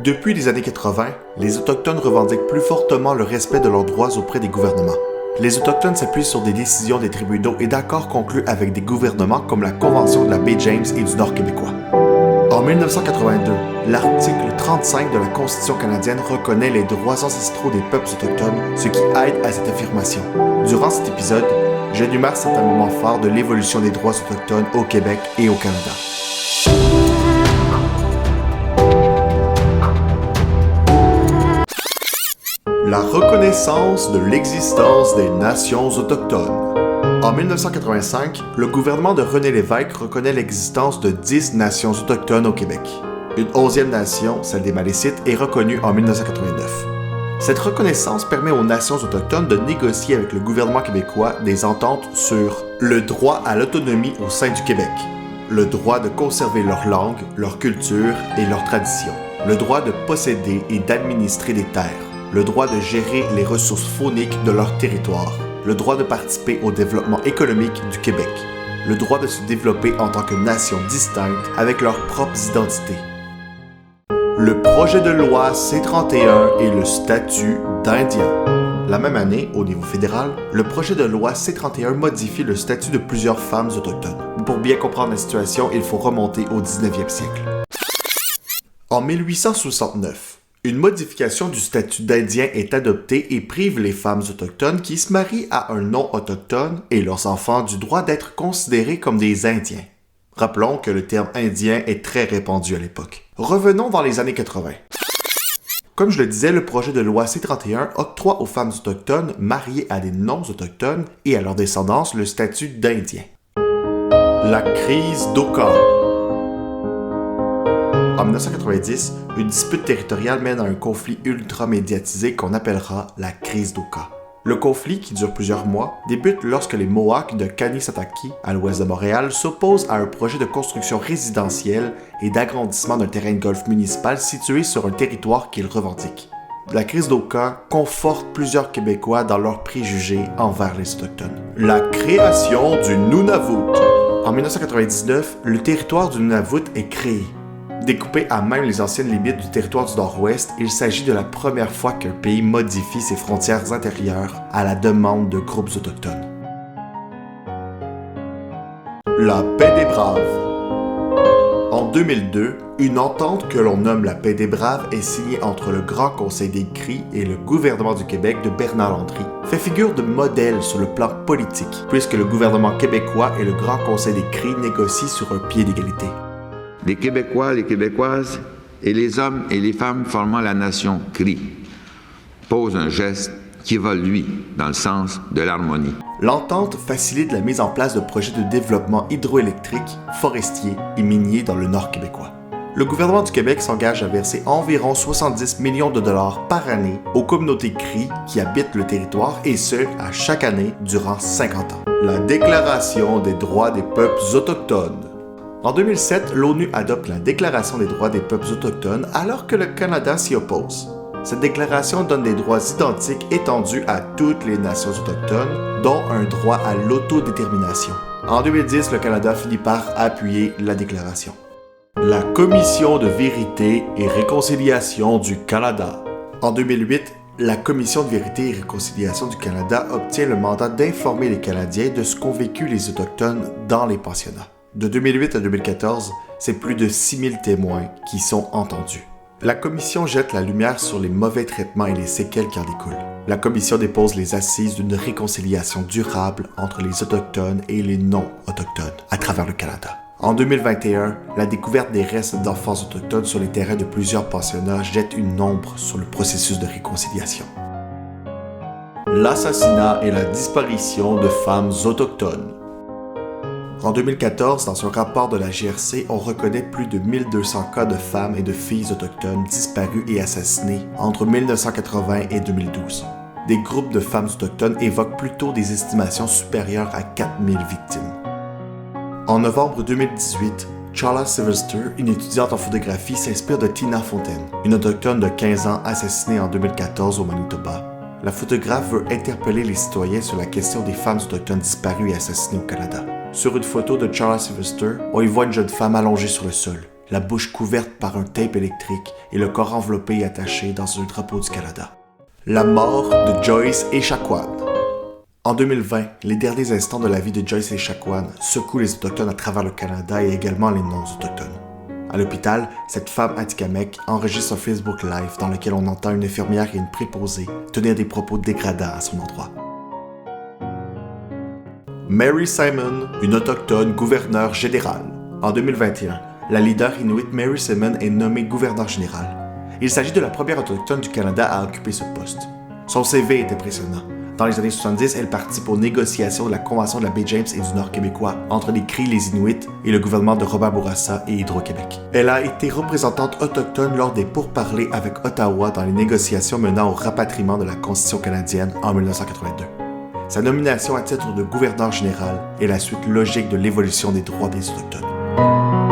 Depuis les années 80, les Autochtones revendiquent plus fortement le respect de leurs droits auprès des gouvernements. Les Autochtones s'appuient sur des décisions des tribunaux et d'accords conclus avec des gouvernements comme la Convention de la baie James et du Nord québécois. En 1982, l'article 35 de la Constitution canadienne reconnaît les droits ancestraux des peuples autochtones, ce qui aide à cette affirmation. Durant cet épisode, j'énumère certains moments forts de l'évolution des droits autochtones au Québec et au Canada. La reconnaissance de l'existence des nations autochtones. En 1985, le gouvernement de René Lévesque reconnaît l'existence de 10 nations autochtones au Québec. Une 11e nation, celle des Malécites, est reconnue en 1989. Cette reconnaissance permet aux nations autochtones de négocier avec le gouvernement québécois des ententes sur le droit à l'autonomie au sein du Québec, le droit de conserver leur langue, leur culture et leurs traditions, le droit de posséder et d'administrer des terres, le droit de gérer les ressources fauniques de leur territoire, le droit de participer au développement économique du Québec, le droit de se développer en tant que nation distincte avec leurs propres identités. Le projet de loi C-31 et le statut d'Indien. La même année, au niveau fédéral, le projet de loi C-31 modifie le statut de plusieurs femmes autochtones. Pour bien comprendre la situation, il faut remonter au 19e siècle. En 1869, une modification du statut d'Indien est adoptée et prive les femmes autochtones qui se marient à un non-autochtone et leurs enfants du droit d'être considérés comme des Indiens. Rappelons que le terme indien est très répandu à l'époque. Revenons dans les années 80. Comme je le disais, le projet de loi C-31 octroie aux femmes autochtones mariées à des non-autochtones et à leur descendance le statut d'Indien. La crise d'Oka. En 1990, une dispute territoriale mène à un conflit ultra-médiatisé qu'on appellera la crise d'Oka. Le conflit, qui dure plusieurs mois, débute lorsque les Mohawks de Kanisataki, à l'ouest de Montréal, s'opposent à un projet de construction résidentielle et d'agrandissement d'un terrain de golf municipal situé sur un territoire qu'ils revendiquent. La crise d'Oka conforte plusieurs Québécois dans leurs préjugés envers les Autochtones. La création du Nunavut. En 1999, le territoire du Nunavut est créé. Découpé à même les anciennes limites du territoire du Nord-Ouest, il s'agit de la première fois qu'un pays modifie ses frontières intérieures à la demande de groupes autochtones. La paix des Braves. En 2002, une entente que l'on nomme la paix des Braves est signée entre le Grand Conseil des Cris et le gouvernement du Québec de Bernard Landry, fait figure de modèle sur le plan politique, puisque le gouvernement québécois et le Grand Conseil des Cris négocient sur un pied d'égalité. Les Québécois, les Québécoises et les hommes et les femmes formant la nation Cris posent un geste qui va, lui, dans le sens de l'harmonie. L'entente facilite la mise en place de projets de développement hydroélectrique, forestier et minier dans le Nord québécois. Le gouvernement du Québec s'engage à verser environ 70 millions de dollars par année aux communautés Cris qui habitent le territoire et ce, à chaque année durant 50 ans. La Déclaration des droits des peuples autochtones. En 2007, l'ONU adopte la Déclaration des droits des peuples autochtones alors que le Canada s'y oppose. Cette déclaration donne des droits identiques étendus à toutes les nations autochtones, dont un droit à l'autodétermination. En 2010, le Canada finit par appuyer la déclaration. La Commission de vérité et réconciliation du Canada. En 2008, la Commission de vérité et réconciliation du Canada obtient le mandat d'informer les Canadiens de ce qu'ont vécu les Autochtones dans les pensionnats. De 2008 à 2014, c'est plus de 6000 témoins qui sont entendus. La commission jette la lumière sur les mauvais traitements et les séquelles qui en découlent. La commission dépose les assises d'une réconciliation durable entre les Autochtones et les non-Autochtones à travers le Canada. En 2021, la découverte des restes d'enfants autochtones sur les terrains de plusieurs pensionnats jette une ombre sur le processus de réconciliation. L'assassinat et la disparition de femmes autochtones. En 2014, dans un rapport de la GRC, on reconnaît plus de 1200 cas de femmes et de filles autochtones disparues et assassinées entre 1980 et 2012. Des groupes de femmes autochtones évoquent plutôt des estimations supérieures à 4000 victimes. En novembre 2018, Charla Sylvester, une étudiante en photographie, s'inspire de Tina Fontaine, une autochtone de 15 ans assassinée en 2014 au Manitoba. La photographe veut interpeller les citoyens sur la question des femmes autochtones disparues et assassinées au Canada. Sur une photo de Charla Sylvester, on y voit une jeune femme allongée sur le sol. la bouche couverte par un tape électrique et le corps enveloppé et attaché dans un drapeau du Canada. La mort de Joyce Echaquan. En 2020, les derniers instants de la vie de Joyce Echaquan secouent les Autochtones à travers le Canada et également les non-autochtones. À l'hôpital, cette femme atikamekw enregistre un Facebook Live dans lequel on entend une infirmière et une préposée tenir des propos dégradants à son endroit. Mary Simon, une autochtone gouverneure générale. En 2021, la leader inuit Mary Simon est nommée gouverneure générale. Il s'agit de la première autochtone du Canada à occuper ce poste. Son CV est impressionnant. Dans les années 70, elle participe aux négociations de la Convention de la baie James et du Nord québécois entre les Cris, les Inuits et le gouvernement de Robert Bourassa et Hydro-Québec. Elle a été représentante autochtone lors des pourparlers avec Ottawa dans les négociations menant au rapatriement de la Constitution canadienne en 1982. Sa nomination à titre de gouverneur général est la suite logique de l'évolution des droits des Autochtones.